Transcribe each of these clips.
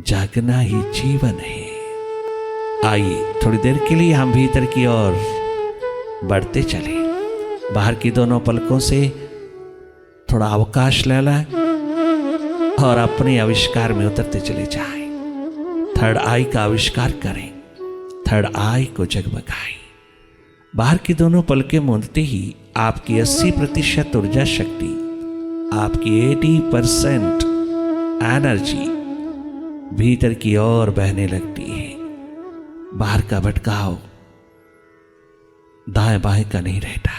जागना ही जीवन है। आइए थोड़ी देर के लिए हम भीतर की ओर बढ़ते चले। बाहर की दोनों पलकों से थोड़ा अवकाश ले लें और अपने आविष्कार में उतरते चले जाएं। थर्ड आई का आविष्कार करें, थर्ड आई को जगमगाएं। बाहर की दोनों पलकें मूंदते ही आपकी 80% ऊर्जा शक्ति, आपकी 80% एनर्जी भीतर की ओर बहने लगती है। बाहर का भटकाव दाएं बाएं का नहीं रहता।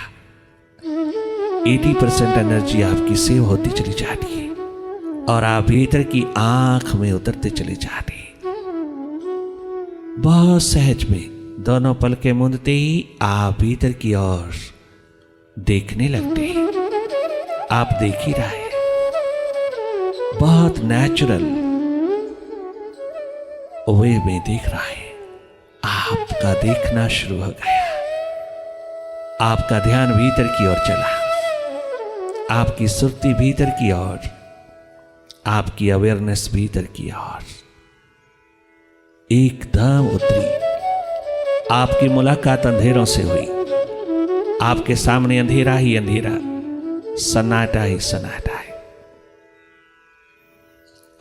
80% एनर्जी आपकी सेव होती चली जाती है और आप भीतर की आंख में उतरते चले जाते हैं। बहुत सहज में दोनों पलकें मूंदते ही आप भीतर की ओर देखने लगते हैं। आप देख ही रहे हैं, बहुत नेचुरल वे में देख रहा है। आपका देखना शुरू हो गया। आपका ध्यान भीतर की ओर चला, आपकी सुर्ती भीतर की ओर, आपकी अवेयरनेस भीतर की ओर एकदम उतरी। आपकी मुलाकात अंधेरों से हुई। आपके सामने अंधेरा ही अंधेरा, सन्नाटा ही सन्नाटा है।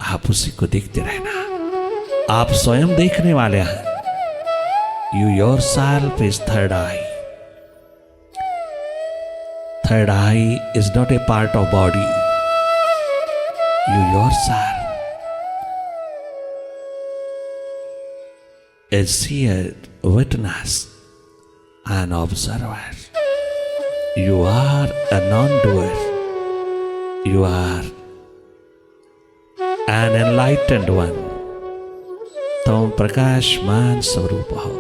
आप उसी को देखते रहना। आप स्वयं देखने वाले हैं। You yourself is third I. Third eye is not a part of body. You yourself is seer, witness, and observer. You are a non-doer. You are an enlightened one. तुम प्रकाशमान स्वरूप हो।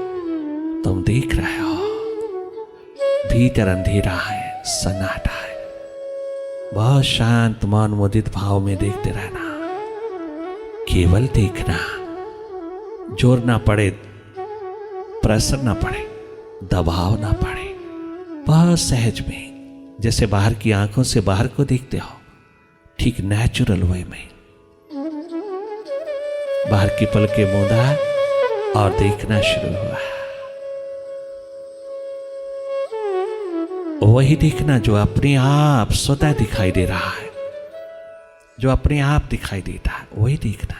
तुम देख रहे हो। भीतर अंधेरा है, सन्नाटा है। बहुत शांत मौन मुदित भाव में देखते रहना। केवल देखना। जोर ना पड़े, प्रेशर ना पड़े, दबाव ना पड़े। बहुत सहज में, जैसे बाहर की आंखों से बाहर को देखते हो, ठीक नेचुरल वे में बाहर की पलकें मूंदा और देखना शुरू हुआ। वही देखना जो अपने आप स्वतः दिखाई दे रहा है, जो अपने आप दिखाई देता है, वही देखना।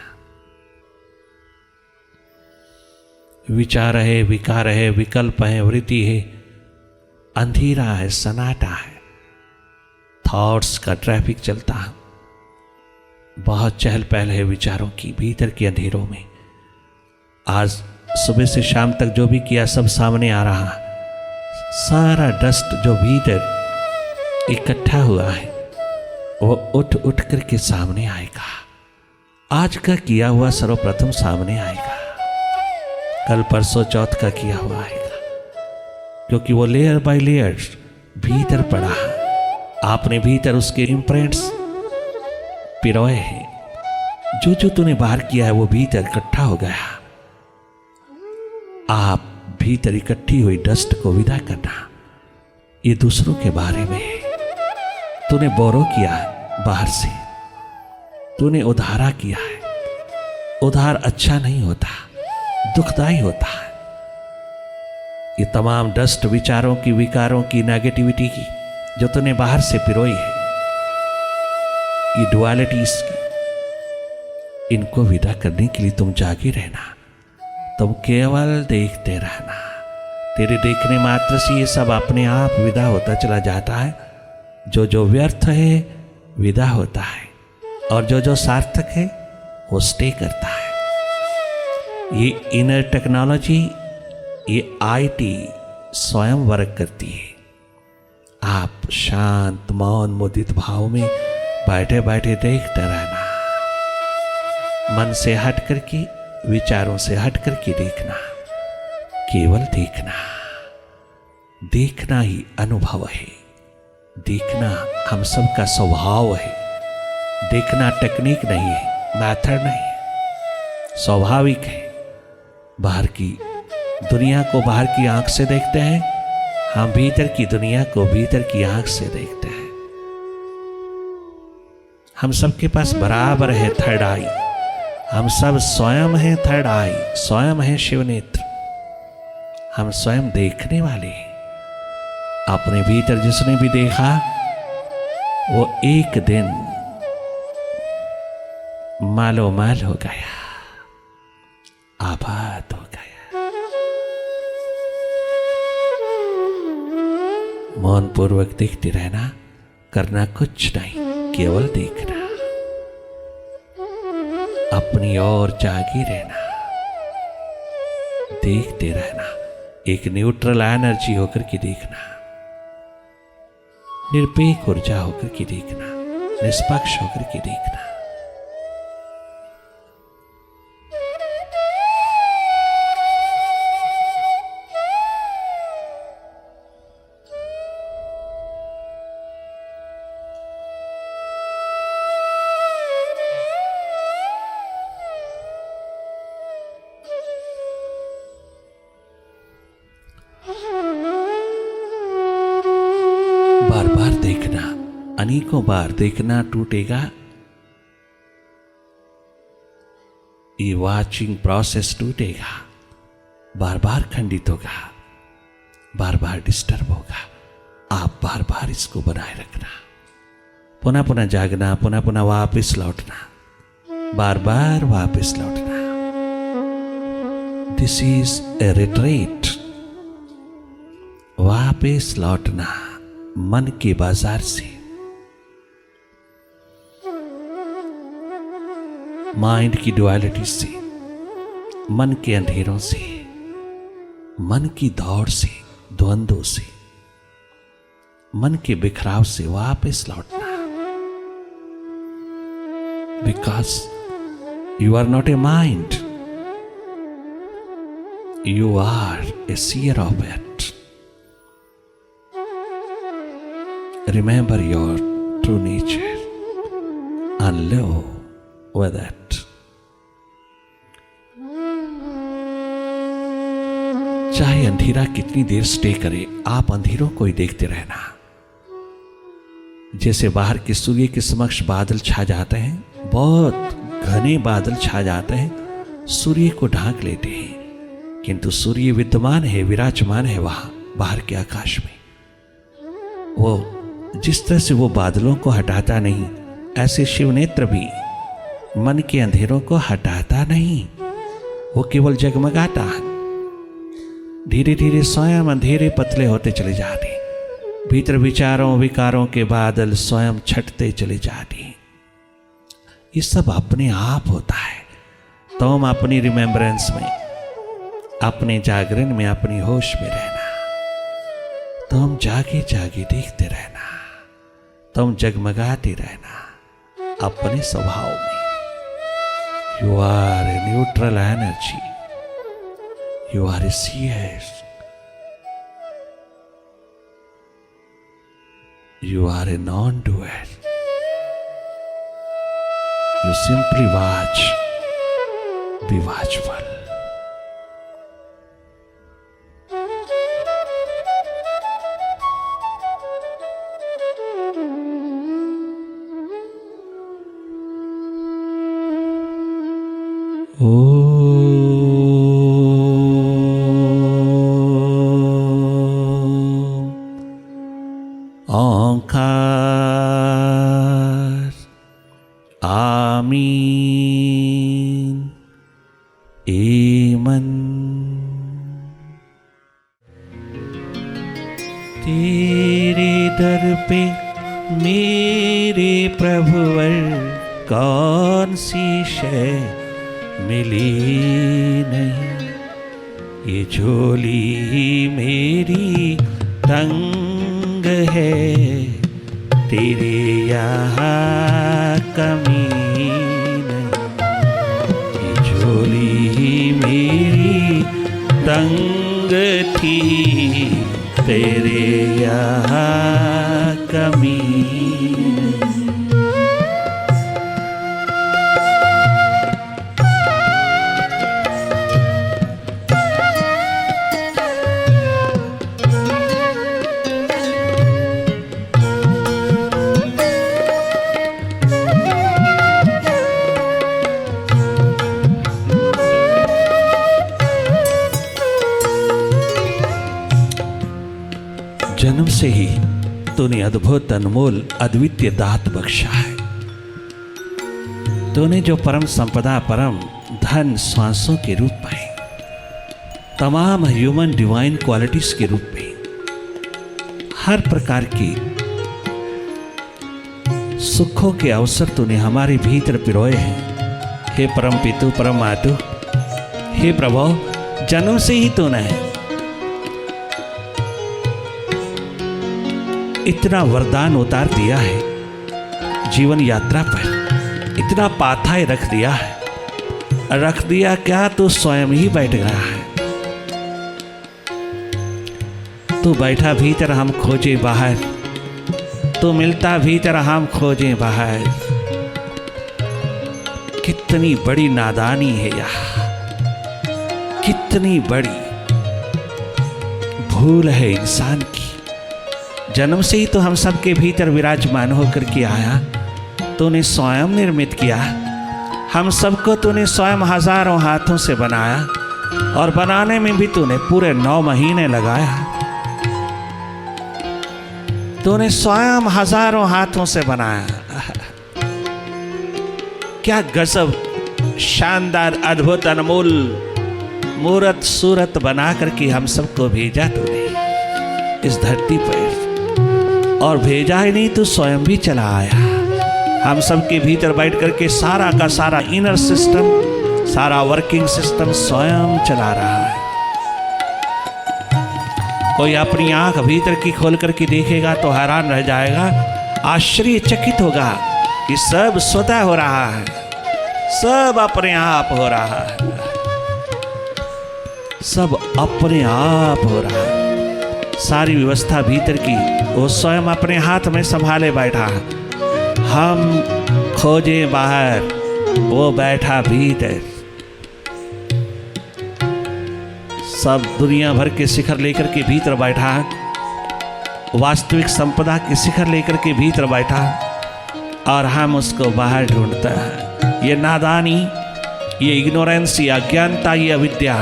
विचार है, विकार है, विकल्प है, वृत्ति है, अंधेरा है, सन्नाटा है, थॉट्स का ट्रैफिक चलता है। बहुत चहल पहल है विचारों की भीतर के अंधेरों में। आज सुबह से शाम तक जो भी किया सब सामने आ रहा है। सारा डस्ट जो भीतर इकट्ठा हुआ है वो उठ उठ करके सामने आएगा। आज का किया हुआ सर्वप्रथम सामने आएगा, कल परसों चौथ का किया हुआ आएगा, क्योंकि वो लेयर बाय लेयर भीतर पड़ा है। आपने भीतर उसके इम्प्रिंट्स पिरोए हैं। जो जो तूने बाहर किया है वो भीतर इकट्ठा हो गया। आप भीतर इकट्ठी हुई डस्ट को विदा करना। ये दूसरों के बारे में है। तूने बोरो किया है बाहर से, तूने उधारा किया है। उधार अच्छा नहीं होता, दुखदाई होता है। ये तमाम डस्ट विचारों की, विकारों की, नेगेटिविटी की जो तूने बाहर से पिरोई है, ये डुअलिटीज की, इनको विदा करने के लिए तुम जागे रहना। तुम केवल देखते रहना। तेरे देखने मात्र से ये सब अपने आप विदा होता चला जाता है। जो जो व्यर्थ है विदा होता है और जो जो सार्थक है वो स्टे करता है। ये इनर टेक्नोलॉजी, ये आईटी स्वयं वर्क करती है। आप शांत मौन मुदित भाव में बैठे बैठे देखते रहना। मन से हट करके, विचारों से हट करके देखना। केवल देखना। देखना ही अनुभव है। देखना हम सबका स्वभाव है। देखना टेक्निक नहीं है, मेथड नहीं है, स्वाभाविक है। बाहर की दुनिया को बाहर की आंख से देखते हैं, हम भीतर की दुनिया को भीतर की आंख से देखते हैं। हम सबके पास बराबर है थर्ड आई। हम सब स्वयं हैं थर्ड आई, स्वयं हैं शिव नेत्र। हम स्वयं देखने वाले हैं। अपने भीतर जिसने भी देखा वो एक दिन मालो माल हो गया, आबाद हो गया। मौन पूर्वक देखते रहना, करना कुछ नहीं, केवल देखना, अपनी ओर जागी रहना, देखते रहना, एक न्यूट्रल एनर्जी होकर के देखना, निरपेक्ष ऊर्जा होकर के देखना, निष्पक्ष होकर के देखना। बार बार देखना, अनेकों बार देखना टूटेगा। ये वाचिंग प्रोसेस टूटेगा, बार बार खंडित होगा, बार बार डिस्टर्ब होगा। आप बार बार इसको बनाए रखना, पुनः पुनः जागना, पुनः पुनः वापस लौटना, बार बार वापस लौटना। This is a retreat. वापस लौटना मन के बाजार से, माइंड की डुअलिटी से, मन के अंधेरों से, मन की दौड़ से, द्वंद्वों से, मन के बिखराव से वापस लौटना। Because you are not a mind, you are a seer of it. Remember your true nature and live with it. चाहे अंधेरा कितनी देर स्टे करे, आप अंधेरों को ही देखते रहना। जैसे बाहर के सूर्य के समक्ष बादल छा जाते हैं, बहुत घने बादल छा जाते हैं, सूर्य को ढांक लेते हैं, किंतु सूर्य विद्यमान है, विराजमान है वहां बाहर के आकाश में। वो जिस तरह से वो बादलों को हटाता नहीं, ऐसे शिव नेत्र भी मन के अंधेरों को हटाता नहीं, वो केवल जगमगाता। धीरे धीरे स्वयं अंधेरे पतले होते चले जाते, भीतर विचारों विकारों के बादल स्वयं छटते चले जाते। ये सब अपने आप होता है। तो हम अपनी रिमेम्बरेंस में, अपने जागरण में, अपनी होश में रहना। तो हम जागे जागे देखते रहना, तुम जगमगाते रहना अपने स्वभाव में। You are a neutral energy, you are a seer, you are a non doer. You simply watch, be watchful. Omkar आमीन। एमन। तेरे दर पे मेरे प्रभुवर कौन सी शय मिली नहीं, ये झोली मेरी तंग है, तेरे यहाँ कमी नहीं। ये झोली मेरी तंग थी, तेरे यहाँ कमी नहीं। जन्म से ही तूने अद्भुत अनमोल अद्वितीय दात बख्शा है। तूने जो परम संपदा परम धन श्वासों के रूप में, तमाम ह्यूमन डिवाइन क्वालिटीज के रूप में हर प्रकार की सुखों के अवसर तूने हमारे भीतर पिरोए हैं। हे परम पितु परम मातु, हे प्रभु, जन्म से ही तूने इतना वरदान उतार दिया है। जीवन यात्रा पर इतना पाथाय रख दिया है। रख दिया क्या, तू स्वयं ही बैठ गया है। तू बैठा भीतर, हम खोजे बाहर। तू मिलता भीतर, हम खोजे बाहर। कितनी बड़ी नादानी है यह, कितनी बड़ी भूल है इंसान की। जन्म से ही तो हम सबके भीतर विराजमान होकर के आया। तूने स्वयं निर्मित किया। हम सबको तूने स्वयं हजारों हाथों से बनाया, और बनाने में भी तूने पूरे 9 महीने लगाया। तूने स्वयं हजारों हाथों से बनाया। क्या गजब, शानदार, अद्भुत, अनमोल मूरत सूरत बना करके हम सबको भेजा तूने इस धरती पर। और भेजा ही नहीं, तू स्वयं भी चला आया। हम सबके भीतर बैठ करके सारा का सारा इनर सिस्टम, सारा वर्किंग सिस्टम स्वयं चला रहा है। कोई अपनी आंख भीतर की खोल करके देखेगा तो हैरान रह जाएगा, आश्चर्यचकित होगा कि सब स्वतः हो रहा है, सब अपने आप हो रहा है, सब अपने आप हो रहा है। सारी व्यवस्था भीतर की वो स्वयं अपने हाथ में संभाले बैठा है। हम खोजे बाहर, वो बैठा भीतर। सब दुनिया भर के शिखर लेकर के भीतर बैठा है। वास्तविक संपदा के शिखर लेकर के भीतर बैठा है, और हम उसको बाहर ढूंढता है। ये नादानी, ये इग्नोरेंस, ये अज्ञानता, ये अविद्या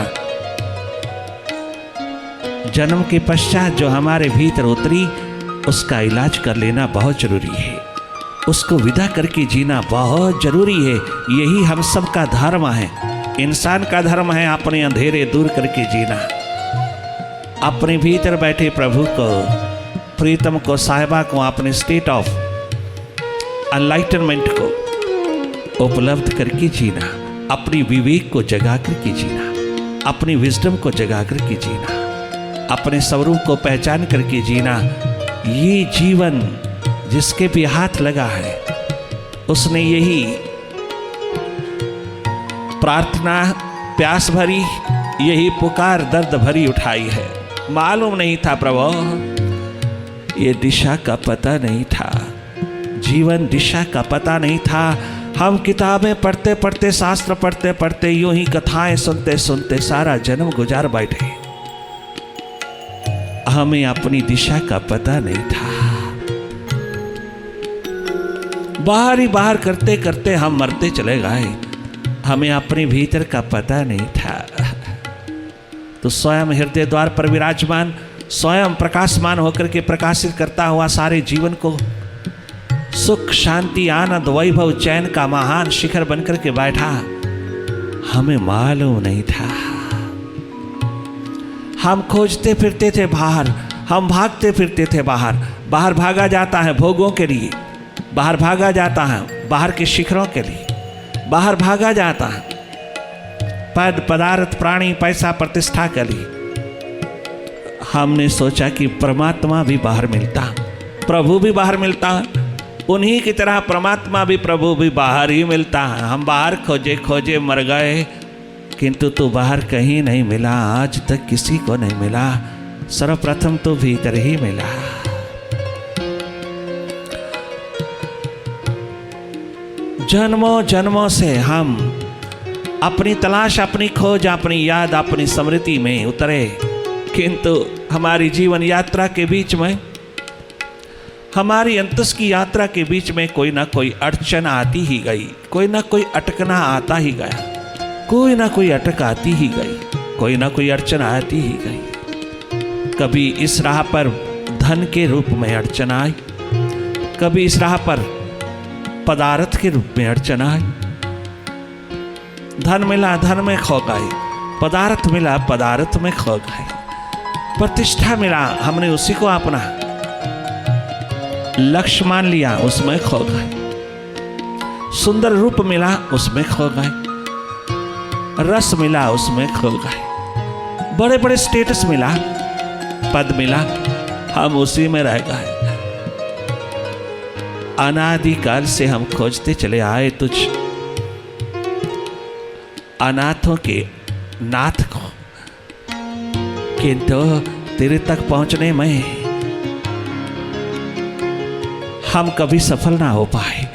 जन्म के पश्चात जो हमारे भीतर उतरी, उसका इलाज कर लेना बहुत जरूरी है। उसको विदा करके जीना बहुत जरूरी है। यही हम सब का धर्म है। इंसान का धर्म है अपने अंधेरे दूर करके जीना। अपने भीतर बैठे प्रभु को, प्रीतम को, साहिबा को अपने स्टेट ऑफ एनलाइटनमेंट को उपलब्ध करके जीना। अपनी विवेक को जगा करके जीना, अपनी विजडम को जगा करके जीना, अपने स्वरूप को पहचान करके जीना। ये जीवन जिसके भी हाथ लगा है, उसने यही प्रार्थना प्यास भरी, यही पुकार दर्द भरी उठाई है। मालूम नहीं था प्रभु, ये दिशा का पता नहीं था, जीवन दिशा का पता नहीं था। हम किताबें पढ़ते पढ़ते, शास्त्र पढ़ते पढ़ते, यूं ही कथाएं सुनते सुनते सारा जन्म गुजार बैठे। हमें अपनी दिशा का पता नहीं था। बाहर ही बाहर करते करते हम मरते चले गए। हमें अपने भीतर का पता नहीं था। तो स्वयं हृदय द्वार पर विराजमान, स्वयं प्रकाशमान होकर के प्रकाशित करता हुआ सारे जीवन को सुख, शांति, आनंद, वैभव, चैन का महान शिखर बनकर के बैठा, हमें मालूम नहीं था। हम खोजते फिरते थे बाहर, हम भागते फिरते थे बाहर। बाहर भागा जाता है भोगों के लिए, बाहर भागा जाता है बाहर के शिखरों के लिए, बाहर भागा जाता है पद, पदार्थ, प्राणी, पैसा, प्रतिष्ठा के लिए। हमने सोचा कि परमात्मा भी बाहर मिलता, प्रभु भी बाहर मिलता, उन्हीं की तरह परमात्मा भी, प्रभु भी बाहर ही मिलता है। हम बाहर खोजे खोजे मर गए, किंतु तू बाहर कहीं नहीं मिला, आज तक किसी को नहीं मिला। सर्वप्रथम तो भीतर ही मिला। जन्मों जन्मों से हम अपनी तलाश, अपनी खोज, अपनी याद, अपनी स्मृति में उतरे, किंतु हमारी जीवन यात्रा के बीच में, हमारी अंतस की यात्रा के बीच में कोई ना कोई अड़चन आती ही गई, कोई ना कोई अटकना आता ही गया, कोई ना कोई अटक आती ही गई, कोई ना कोई अड़चन आती ही गई। कभी इस राह पर धन के रूप में अड़चन आई, कभी इस राह पर पदार्थ के रूप में अड़चन आई। धन मिला, धन में खो गए, पदार्थ मिला, पदार्थ में खो गए, प्रतिष्ठा मिला, हमने उसी को अपना लक्ष्य मान लिया, उसमें खो गए, सुंदर रूप मिला, उसमें खो गए, रस मिला, उसमें खो गए, बड़े बड़े स्टेटस मिला, पद मिला, हम उसी में रह गए। अनादिकाल से हम खोजते चले आए तुझ अनाथों के नाथ को, किंतु तेरे तक पहुंचने में हम कभी सफल ना हो पाए।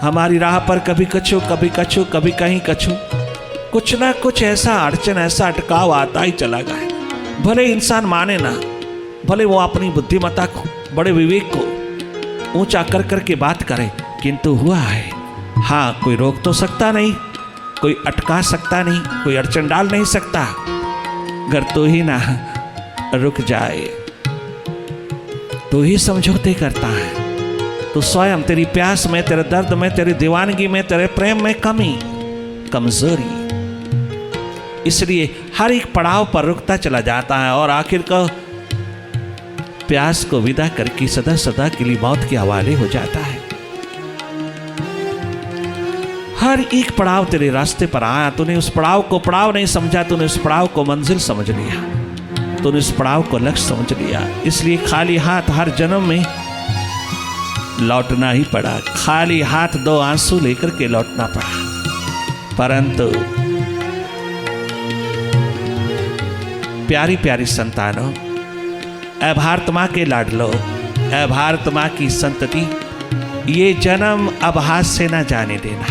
हमारी राह पर कभी कछु, कभी कछु, कभी कहीं कछु, कुछ ना कुछ ऐसा अड़चन, ऐसा अटकाव आता ही चला गया। भले इंसान माने ना, भले वो अपनी बुद्धिमत्ता को, बड़े विवेक को ऊंचा कर कर के बात करे, किंतु हुआ है। हाँ, कोई रोक तो सकता नहीं, कोई अटका सकता नहीं, कोई अड़चन डाल नहीं सकता। अगर तू ही ना रुक जाए, तू ही समझौते करता है, तो स्वयं तेरी प्यास में, तेरे दर्द में, तेरी दीवानगी में, तेरे प्रेम में कमी, कमजोरी, इसलिए हर एक पड़ाव पर रुकता चला जाता है और आखिर को प्यास को विदा करके सदा सदा के लिए मौत के हवाले हो जाता है। हर एक पड़ाव तेरे रास्ते पर आया, तूने उस पड़ाव को पड़ाव नहीं समझा, तूने उस पड़ाव को मंजिल समझ लिया, तूने उस पड़ाव को लक्ष्य समझ लिया। इसलिए खाली हाथ हर जन्म में लौटना ही पड़ा, खाली हाथ 2 आंसू लेकर के लौटना पड़ा। परंतु प्यारी प्यारी संतानों, ऐ भारत माँ के लाडलो, ऐ भारत माँ की संतति, ये जन्म अब हाथ से ना जाने देना।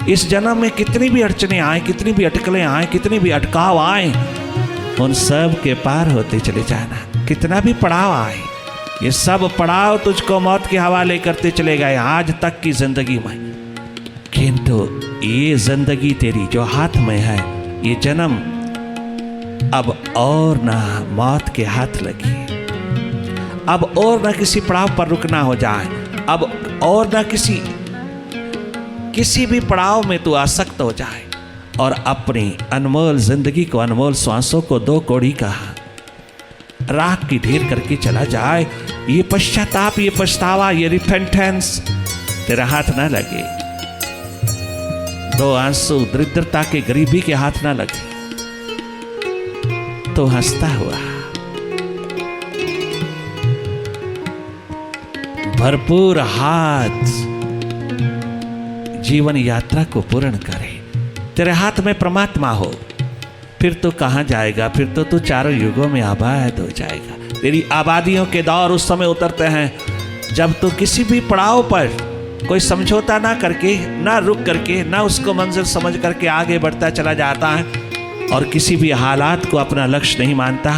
इस जन्म में कितनी भी अड़चने आए, कितनी भी अटकलें आए, कितनी भी अटकाव आए, उन सब के पार होते चले जाना। कितना भी पड़ाव आए, ये सब पड़ाव तुझको मौत के हवाले करते चले गए आज तक की जिंदगी में, किंतु ये जिंदगी तेरी जो हाथ में है, ये जन्म अब और ना मौत के हाथ लगी, अब और ना किसी पड़ाव पर रुकना हो जाए, अब और ना किसी भी पड़ाव में तू आसक्त हो जाए और अपनी अनमोल जिंदगी को, अनमोल श्वासों को 2 कौड़ी का राख की ढेर करके चला जाए। ये पश्चाताप, ये पछतावा, ये रिपेंटेंस तेरा हाथ ना लगे, 2 आंसू दरिद्रता के, गरीबी के हाथ ना लगे, तो हंसता हुआ भरपूर हाथ जीवन यात्रा को पूर्ण करे। तेरे हाथ में परमात्मा हो, फिर तो कहाँ जाएगा, फिर तो तू चारों युगों में आबाद हो जाएगा। तेरी आबादियों के दौर उस समय उतरते हैं जब तू किसी भी पड़ाव पर कोई समझौता ना करके, ना रुक करके, ना उसको मंजिल समझ करके आगे बढ़ता चला जाता है और किसी भी हालात को अपना लक्ष्य नहीं मानता।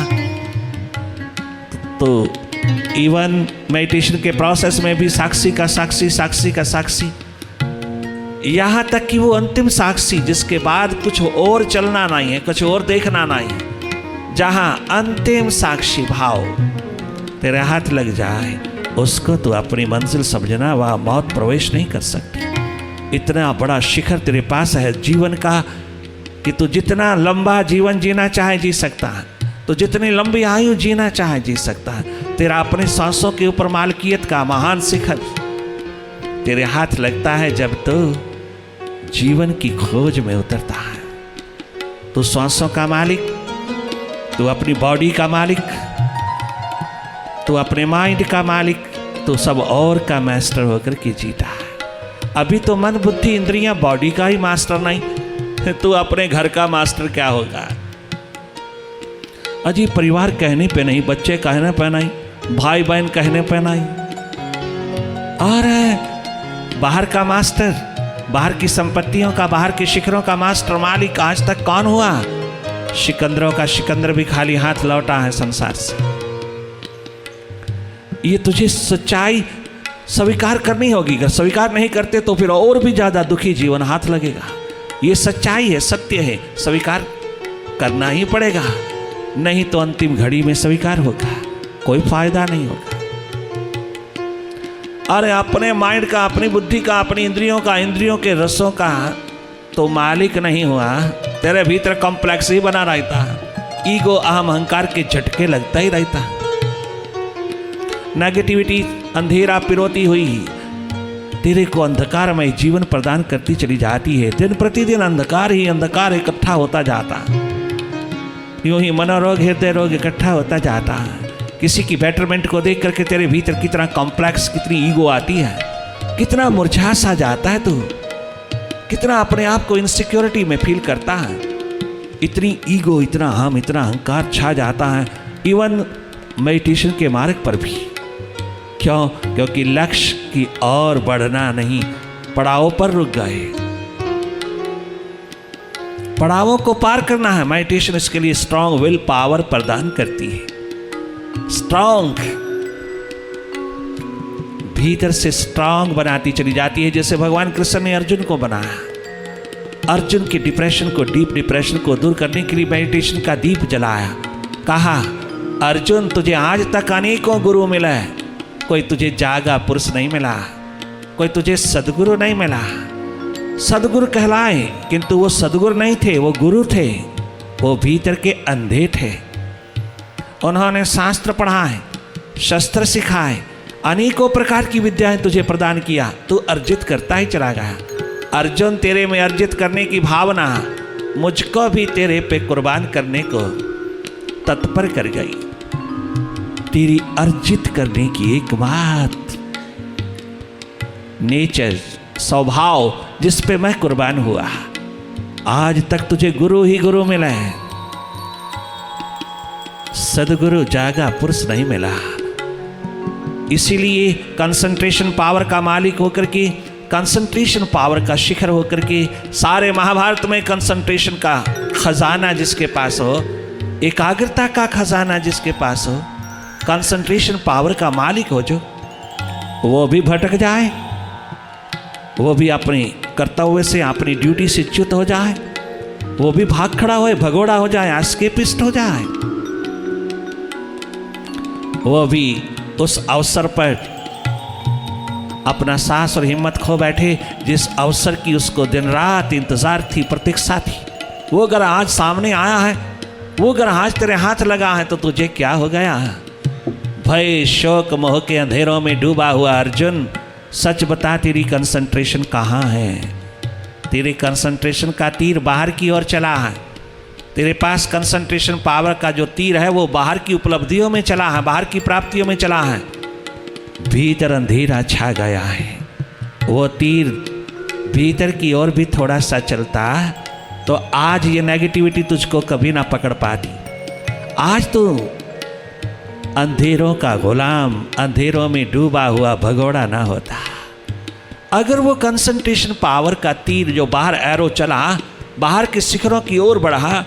तो इवन मेडिटेशन के प्रोसेस में भी साक्षी का साक्षी, साक्षी का साक्षी, यहाँ तक कि वो अंतिम साक्षी जिसके बाद कुछ और चलना नहीं है, कुछ और देखना नहीं है, जहाँ अंतिम साक्षी भाव तेरे हाथ लग जाए, उसको तो अपनी मंजिल समझना, वह मौत प्रवेश नहीं कर सकती। इतना बड़ा शिखर तेरे पास है जीवन का कि तू जितना लंबा जीवन जीना चाहे जी सकता है, तो जितनी लंबी आयु जीना चाहे जी सकता है। तेरा अपने सांसों के ऊपर मालकियत का महान शिखर तेरे हाथ लगता है जब तो जीवन की खोज में उतरता है। तू सांसों का मालिक, तू अपनी बॉडी का मालिक, तू अपने माइंड का मालिक, तू सब और का मास्टर होकर के जीता है। अभी तो मन, बुद्धि, इंद्रियां, बॉडी का ही मास्टर नहीं, तू अपने घर का मास्टर क्या होगा। अजी परिवार कहने पे नहीं, बच्चे कहने पे नहीं, भाई बहन कहने पे नहीं, और बाहर का मास्टर, बाहर की संपत्तियों का, बाहर के शिखरों का मास्टर मालिक आज तक कौन हुआ। सिकंदरों का सिकंदर भी खाली हाथ लौटा है संसार से। ये तुझे सच्चाई स्वीकार करनी होगी, अगर स्वीकार नहीं करते तो फिर और भी ज्यादा दुखी जीवन हाथ लगेगा। ये सच्चाई है, सत्य है, स्वीकार करना ही पड़ेगा, नहीं तो अंतिम घड़ी में स्वीकार होगा। कोई फायदा नहीं होगा। अरे अपने माइंड का, अपनी बुद्धि का, अपनी इंद्रियों का, इंद्रियों के रसों का तो मालिक नहीं हुआ, तेरे भीतर कॉम्प्लेक्स ही बना रहता, ईगो अहम अहंकार के झटके लगता ही रहता। नेगेटिविटी अंधेरा पिरोती हुई तेरे को अंधकारमय जीवन प्रदान करती चली जाती है। दिन प्रतिदिन अंधकार ही अंधकार इकट्ठा होता जाता, यूं ही मनोरोग, हृदय रोग इकट्ठा होता जाता। किसी की बेटरमेंट को देख करके तेरे भीतर कितना कॉम्प्लेक्स, कितनी ईगो आती है, कितना मुरझा सा जाता है तू, कितना अपने आप को इनसिक्योरिटी में फील करता है। इतनी ईगो, इतना हम, इतना अहंकार छा जाता है इवन मेडिटेशन के मार्ग पर भी। क्यों? क्योंकि लक्ष्य की ओर बढ़ना नहीं, पड़ाव पर रुक गए। पड़ावों को पार करना है। मेडिटेशन इसके लिए स्ट्रांग विल पावर प्रदान करती है। स्ट्रांग भीतर से स्ट्रांग बनाती चली जाती है। जैसे भगवान कृष्ण ने अर्जुन को बनाया, अर्जुन के डिप्रेशन को, डीप डिप्रेशन को दूर करने के लिए मेडिटेशन का दीप जलाया। कहा, अर्जुन तुझे आज तक अनेकों गुरु मिले, कोई तुझे जागा पुरुष नहीं मिला, कोई तुझे सदगुरु नहीं मिला। सदगुरु कहलाए किंतु वो सदगुरु नहीं थे, वो गुरु थे, वो भीतर के अंधे थे। उन्होंने शास्त्र पढ़ाए, शस्त्र सिखाए, अनेकों प्रकार की विद्याएं तुझे प्रदान किया, तू अर्जित करता ही चला गया। अर्जुन, तेरे में अर्जित करने की भावना मुझको भी तेरे पे कुर्बान करने को तत्पर कर गई। तेरी अर्जित करने की एक बात, नेचर, स्वभाव जिस पे मैं कुर्बान हुआ। आज तक तुझे गुरु ही गुरु मिला है, सदगुरु जागा पुरुष नहीं मिला। इसीलिए कंसंट्रेशन पावर का मालिक होकर के, कंसंट्रेशन पावर का शिखर होकर के, सारे महाभारत में कंसंट्रेशन का खजाना जिसके पास हो, एकाग्रता का खजाना जिसके पास हो, कंसंट्रेशन पावर का मालिक हो जो, वो भी भटक जाए, वो भी अपने कर्तव्य से, अपनी ड्यूटी से च्युत हो जाए, वो भी भाग खड़ा हो, भगोड़ा हो जाए, एस्केपिस्ट हो जाए, वो भी उस अवसर पर अपना साहस और हिम्मत खो बैठे जिस अवसर की उसको दिन रात इंतजार थी, प्रतीक्षा थी। वो अगर आज सामने आया है, वो अगर आज तेरे हाथ लगा है, तो तुझे क्या हो गया? भय शोक मोह के अंधेरों में डूबा हुआ अर्जुन, सच बता तेरी कंसंट्रेशन कहाँ है? तेरे कंसंट्रेशन का तीर बाहर की ओर चला है। तेरे पास कंसंट्रेशन पावर का जो तीर है वो बाहर की उपलब्धियों में चला है, बाहर की प्राप्तियों में चला है। भीतर अंधेरा छा गया है। वो तीर भीतर की ओर भी थोड़ा सा चलता तो आज ये नेगेटिविटी तुझको कभी ना पकड़ पाती। आज तो अंधेरों का गुलाम, अंधेरों में डूबा हुआ भगोड़ा ना होता। अगर वो कंसंट्रेशन पावर का तीर जो बाहर एरो चला, बाहर के शिखरों की ओर बढ़ा,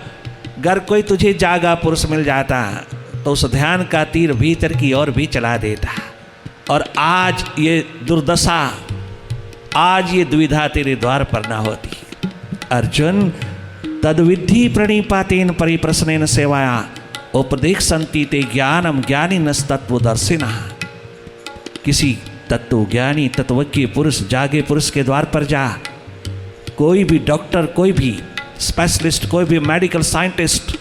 अगर कोई तुझे जागा पुरुष मिल जाता तो उस ध्यान का तीर भीतर की ओर भी चला देता। और आज ये दुर्दशा, आज ये दुविधा तेरे द्वार पर ना होती। अर्जुन, तद्विद्धि प्रणिपातेन परिप्रश्नेन सेवाया उपदेक्षन्ति ते ज्ञानम ज्ञानिनस्तत्त्वदर्शिनः। किसी तत्व ज्ञानी, तत्वज्ञ पुरुष, जागे पुरुष के द्वार पर जा। कोई भी डॉक्टर, कोई भी स्पेशलिस्ट, कोई भी मेडिकल साइंटिस्ट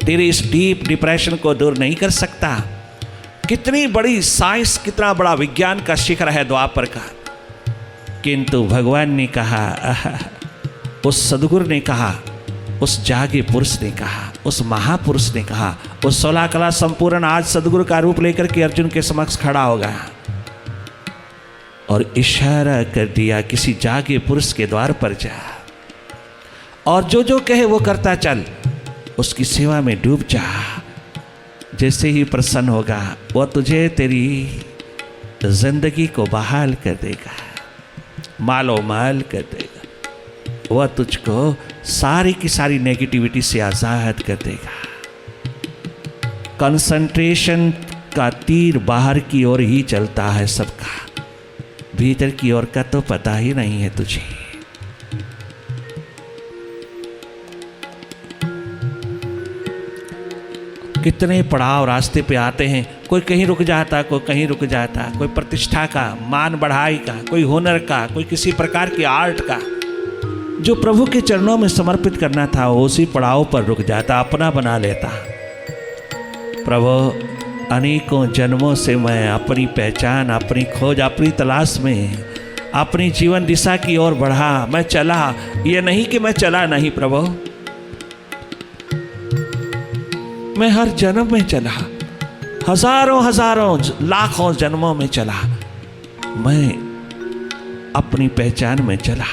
तेरे इस डीप डिप्रेशन को दूर नहीं कर सकता। कितनी बड़ी साइंस, कितना बड़ा विज्ञान का शिखर है द्वापर का, किंतु भगवान ने कहा, उस सदगुरु ने कहा, उस जागे पुरुष ने कहा, उस महापुरुष ने कहा, उस 16 कला संपूर्ण आज सदगुरु का रूप लेकर के अर्जुन के समक्ष खड़ा हो गया और इशारा कर दिया, किसी जागे पुरुष के द्वार पर जा और जो जो कहे वो करता चल, उसकी सेवा में डूब जा। जैसे ही प्रसन्न होगा वो तुझे तेरी जिंदगी को बहाल कर देगा, मालो माल कर देगा। वह तुझको सारी की सारी नेगेटिविटी से आज़ाद कर देगा। कंसंट्रेशन का तीर बाहर की ओर ही चलता है सबका, भीतर की ओर का तो पता ही नहीं है तुझे। कितने पड़ाव रास्ते पे आते हैं, कोई कहीं रुक जाता, कोई कहीं रुक जाता, कोई प्रतिष्ठा का, मान बढ़ाई का, कोई हुनर का, कोई किसी प्रकार की आर्ट का। जो प्रभु के चरणों में समर्पित करना था वो उसी पड़ाव पर रुक जाता, अपना बना लेता। प्रभु अनेकों जन्मों से मैं अपनी पहचान, अपनी खोज, अपनी तलाश में अपनी जीवन दिशा की ओर बढ़ा, मैं चला। ये नहीं कि मैं चला नहीं प्रभु, मैं हर जन्म में चला, हजारों हजारों लाखों जन्मों में चला, मैं अपनी पहचान में चला,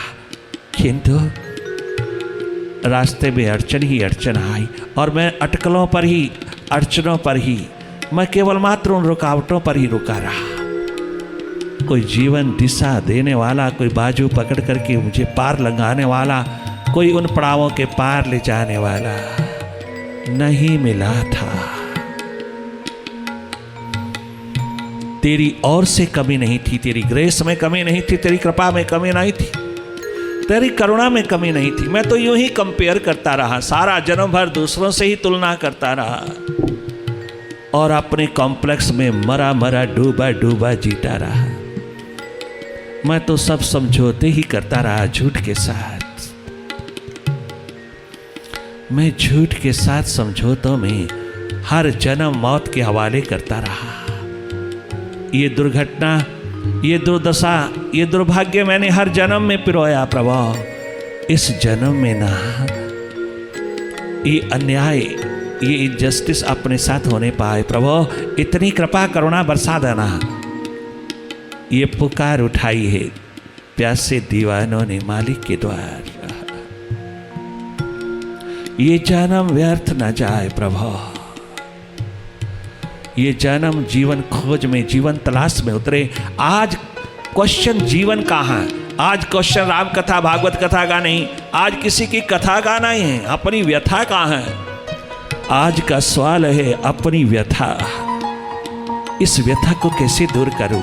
किंतु रास्ते में अड़चन ही अड़चन आई और मैं अटकलों पर ही, अड़चनों पर ही, मैं केवल मात्र उन रुकावटों पर ही रुका रहा। कोई जीवन दिशा देने वाला, कोई बाजू पकड़ करके मुझे पार लगाने वाला, कोई उन पड़ावों के पार ले जाने वाला नहीं मिला था। तेरी ओर से कमी नहीं थी, तेरी ग्रेस में कमी नहीं थी, तेरी कृपा में कमी नहीं थी, तेरी करुणा में कमी नहीं थी। मैं तो यूं ही कंपेयर करता रहा, सारा जन्म भर दूसरों से ही तुलना करता रहा और अपने कॉम्प्लेक्स में मरा मरा डूबा डूबा जीता रहा। मैं तो सब समझौते ही करता रहा झूठ के साथ। मैं झूठ के साथ समझौतों में हर जन्म मौत के हवाले करता रहा। ये दुर्घटना, ये दुर्दशा, ये दुर्भाग्य मैंने हर जन्म में पिरोया प्रभु। इस जन्म में ना ये अन्याय, ये इनजस्टिस अपने साथ होने पाए प्रभु। इतनी कृपा करुणा बरसा देना। ये पुकार उठाई है प्यासे दीवानों ने मालिक के द्वार। ये जन्म व्यर्थ न जाए प्रभु। ये जन्म जीवन खोज में, जीवन तलाश में उतरे। आज क्वेश्चन जीवन कहाँ है? आज क्वेश्चन राम कथा भागवत कथा का नहीं, आज किसी की कथा का नहीं है, अपनी व्यथा कहाँ है? आज का सवाल है अपनी व्यथा। इस व्यथा को कैसे दूर करूं?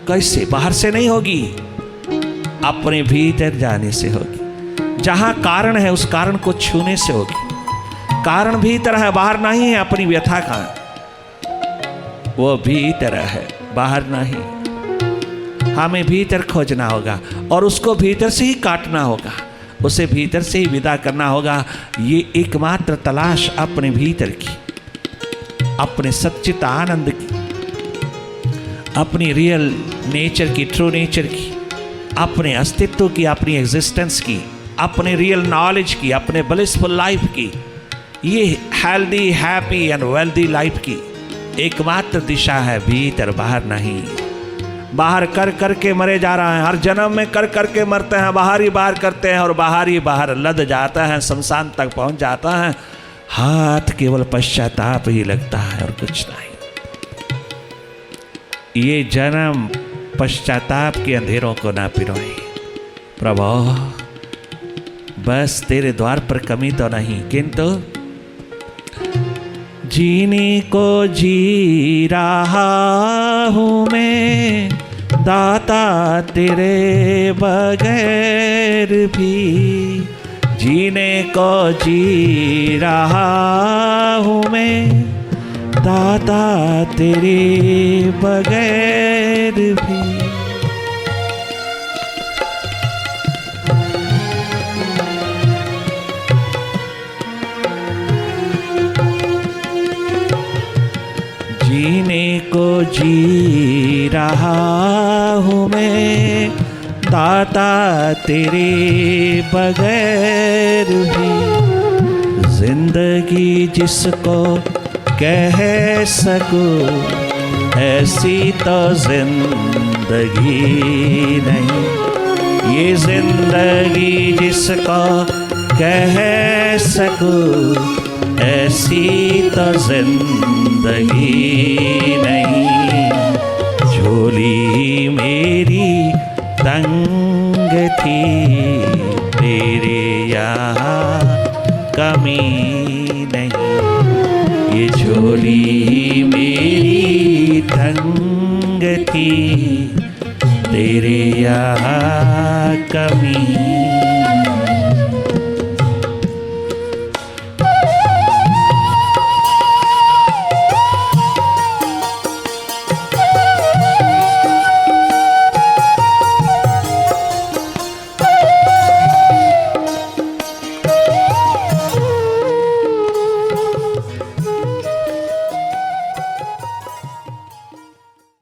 कैसे? बाहर से नहीं होगी, अपने भीतर जाने से होगी। जहां कारण है उस कारण को छूने से होगी। कारण भीतर है, बाहर नहीं है। अपनी व्यथा का वो भीतर है, बाहर नहीं। हमें भीतर खोजना होगा और उसको भीतर से ही काटना होगा, उसे भीतर से ही विदा करना होगा। ये एकमात्र तलाश अपने भीतर की, अपने सच्चित आनंद की, अपनी रियल नेचर की, ट्रू नेचर की, अपने अस्तित्व की, अपनी एग्जिस्टेंस की, अपने रियल नॉलेज की, अपने ब्लिसफुल लाइफ की, ये healthy, happy and wealthy life की एकमात्र दिशा है, भीतर, बाहर नहीं। बाहर कर कर के मरे जा रहे हैं, हर जन्म में कर कर के मरते हैं, बाहर ही बाहर करते हैं और बाहर ही बाहर लद जाता है, शमशान तक पहुंच जाता है। हाथ केवल पश्चाताप ही लगता है और कुछ नहीं। ये जन्म पश्चाताप के अंधेरों को ना पिरोए प्रभु। बस तेरे द्वार पर कमी तो नहीं, किंतु जीने को जी रहा हूँ मैं दाता तेरे बगैर भी। जीने को जी रहा हूँ मैं दाता तेरे बगैर भी। जीने को जी रहा हूँ मैं दाता तेरे बगैर भी। जिंदगी जिसको कह सकूं ऐसी तो जिंदगी नहीं। ये जिंदगी जिसको कह सकूं ऐसी तो जिंदगी नहीं। झोली मेरी तंग थी तेरे यहाँ कमी नहीं। ये झोली मेरी तंग थी तेरे यहाँ कमी